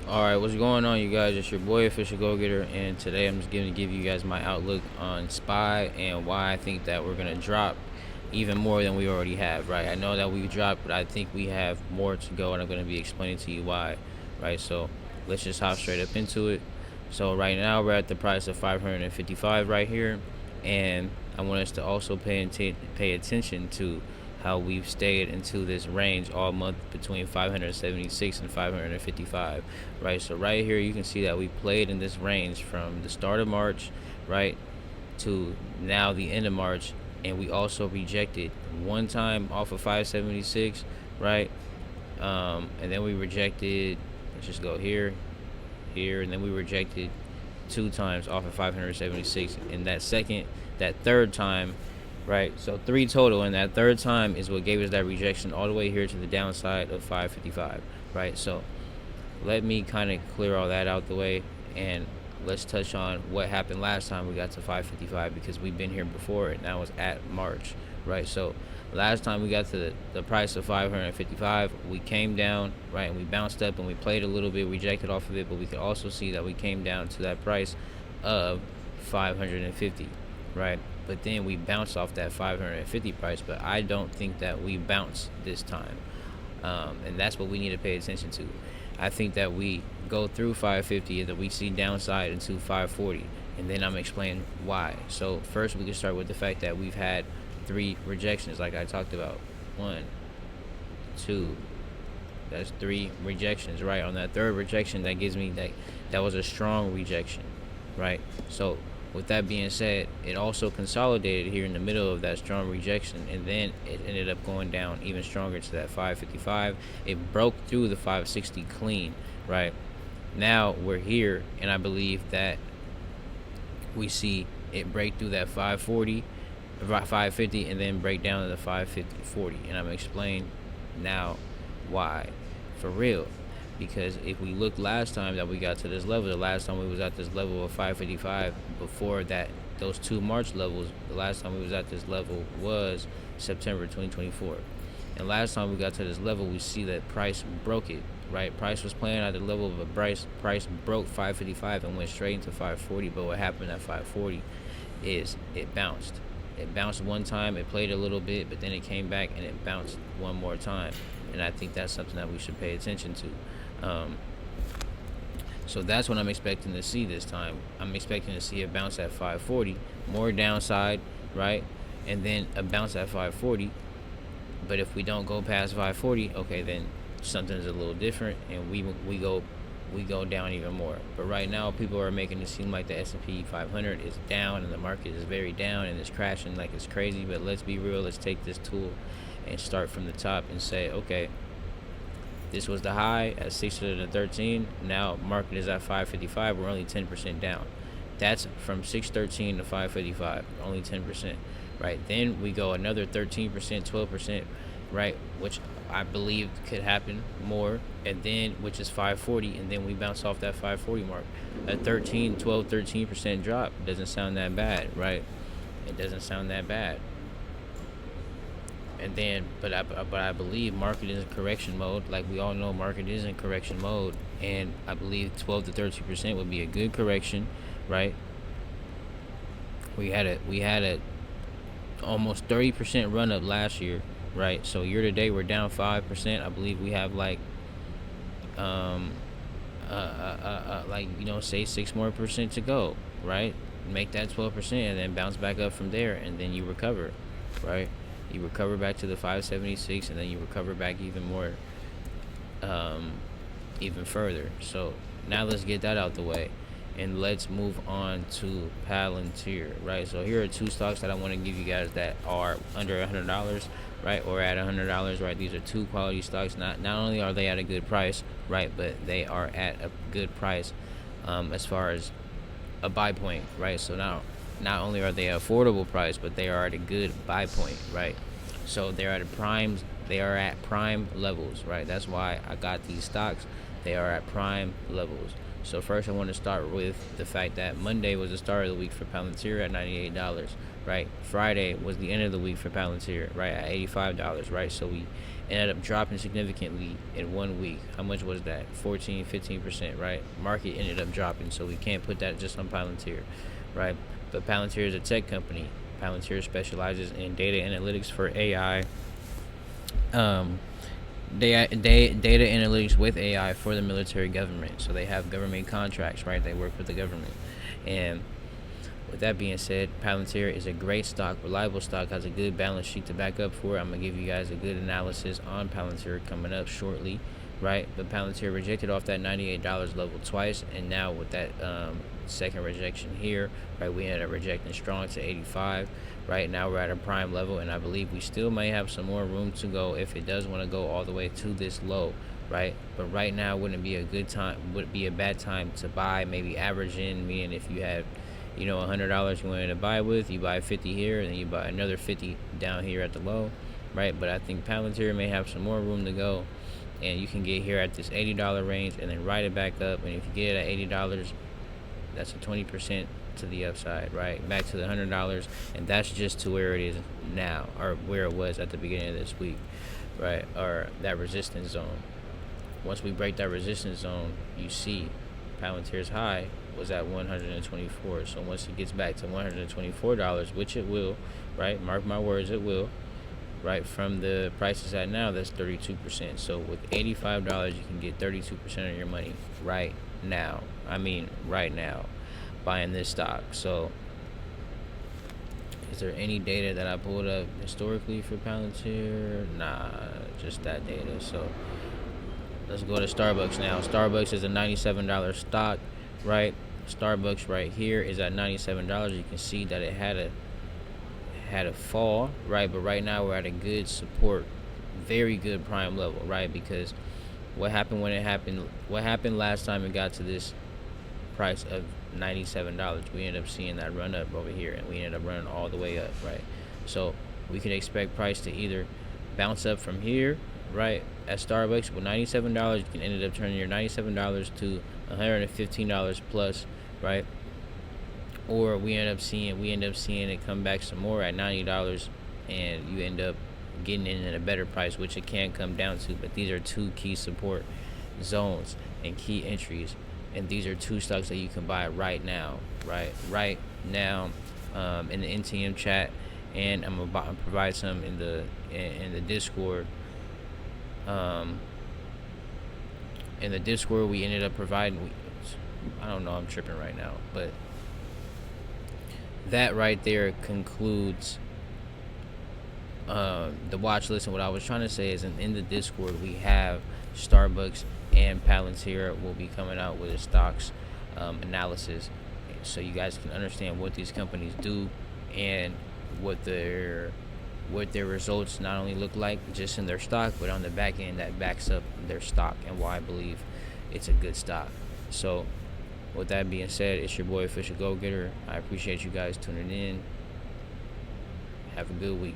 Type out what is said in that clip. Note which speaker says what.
Speaker 1: All right, what's going on, you guys? It's your boy, Official Go Getter, and today I'm just going to give you guys my outlook on SPY and why I think that we're going to drop even more than we already have, right? I know that we've dropped, but I think we have more to go, and I'm going to be explaining to you why, right? So let's just hop straight up into it. So right now we're at the price of 555 right here, and I want us to also pay attention to how we've stayed into this range all month between 576 and 555, right? So right here you can see that we played in this range from the start of March, right, to now the end of March, and we also rejected one time off of 576, right? And then we rejected, let's just go here, and then we rejected two times off of 576, and that third time, right? So three total, and that third time is what gave us that rejection all the way here to the downside of 555, right? So let me kind of clear all that out the way, and let's touch on what happened last time we got to 555, because we've been here before, and that was at March, right? So last time we got to the price of 555, we came down, right, and we bounced up and we played a little bit, rejected off of it, but we could also see that we came down to that price of 550, right? But then we bounced off that 550 price, but I don't think that we bounced this time, and that's what we need to pay attention to. I think that we go through 550 and that we see downside into 540, and then I'm explaining why. So first we can start with the fact that we've had three rejections, like I talked about. One, two, that's three rejections, right? On that third rejection, that gives me that was a strong rejection, right? So with that being said, it also consolidated here in the middle of that strong rejection, and then it ended up going down even stronger to that 555. It broke through the 560 clean, right? Now we're here, and I believe that we see it break through that 550, and then break down to the 540, and I'm explaining now why, for real. Because if we look last time that we got to this level, the last time we was at this level of 555, before that, those two March levels, the last time we was at this level was September 2024. And last time we got to this level, we see that price broke it, right? Price was playing at the level of a price broke 555 and went straight into 540. But what happened at 540 is it bounced. It bounced one time, it played a little bit, but then it came back and it bounced one more time. And I think that's something that we should pay attention to. So that's what I'm expecting to see this time. I'm expecting to see a bounce at 540, more downside, right? And then a bounce at 540. But if we don't go past 540, okay, then something's a little different, and we go down even more. But right now, people are making it seem like the S&P 500 is down and the market is very down and it's crashing like it's crazy. But let's be real. Let's take this tool and start from the top and say, okay, this was the high at 613. Now market is at 555. We're only 10% down. That's from 613 to 555. Only 10%, right? Then we go another 13%, 12%, right? Which I believe could happen more. And then, which is 540, and then we bounce off that 540 mark. A 13% drop doesn't sound that bad, right? It doesn't sound that bad. And then, but I believe market is in correction mode. Like we all know, market is in correction mode, and I believe 12 to 13% would be a good correction, right? We had a almost 30% run up last year, right? So year to date we're down 5%. I believe we have like say 6% more to go, right? Make that 12% and then bounce back up from there, and then you recover, right? You recover back to the 576, and then you recover back even more, even further. So now let's get that out the way, and let's move on to Palantir, right? So here are two stocks that I want to give you guys that are under $100, right, or at $100, right? These are two quality stocks. Not only are they at a good price, right, but they are at a good price, as far as a buy point, right? So now, not only are they affordable price, but they are at a good buy point, right? So they are at prime levels, right? That's why I got these stocks. They are at prime levels. So first I want to start with the fact that Monday was the start of the week for Palantir at $98, right? Friday was the end of the week for Palantir, right, at $85, right? So we ended up dropping significantly in 1 week. How much was that? 14, 15%, right? Market ended up dropping, so we can't put that just on Palantir, right? But Palantir is a tech company. Palantir specializes in data analytics for AI. Data analytics with AI for the military government. So they have government contracts, right? They work with the government. And with that being said, Palantir is a great stock, reliable stock, has a good balance sheet to back up for it. I'm going to give you guys a good analysis on Palantir coming up shortly, right? But Palantir rejected off that $98 level twice, and now with that second rejection here, right, we ended up rejecting strong to 85. Right now we're at a prime level, and I believe we still may have some more room to go if it does want to go all the way to this low, right? But right now wouldn't be a good time, would be a bad time to buy. Maybe average in, meaning if you had, $100 you wanted to buy with, you buy 50 here, and then you buy another 50 down here at the low, right? But I think Palantir may have some more room to go, and you can get here at this $80 range and then ride it back up. And if you get it at $80, that's a 20% to the upside, right? Back to the $100, and that's just to where it is now, or where it was at the beginning of this week, right? Or that resistance zone. Once we break that resistance zone, you see Palantir's high was at 124. So once it gets back to $124, which it will, right? Mark my words, it will. Right, from the prices at now, that's 32%. So with $85, you can get 32% of your money right now. I mean, right now, buying this stock. So, is there any data that I pulled up historically for Palantir? Nah, just that data. So, let's go to Starbucks now. Starbucks is a $97 stock, right? Starbucks right here is at $97. You can see that it had a fall, right? But right now we're at a good support, very good prime level, right? Because what happened last time it got to this price of $97? We ended up seeing that run up over here, and we ended up running all the way up, right? So we can expect price to either bounce up from here, right? At Starbucks with $97, you can end up turning your $97 to $115 plus, right? Or we end up seeing it come back some more at $90, and you end up getting in at a better price, which it can come down to. But these are two key support zones and key entries, and these are two stocks that you can buy right now, right now, in the NTM chat, and I'm about to provide some in the Discord. In the Discord, we ended up providing. I don't know, I'm tripping right now, but that right there concludes the watch list. And what I was trying to say is in the Discord, we have Starbucks and Palantir will be coming out with a stocks analysis, so you guys can understand what these companies do and what their results not only look like just in their stock, but on the back end that backs up their stock, and why I believe it's a good stock. So with that being said, it's your boy Official Go Getter. I appreciate you guys tuning in. Have a good week.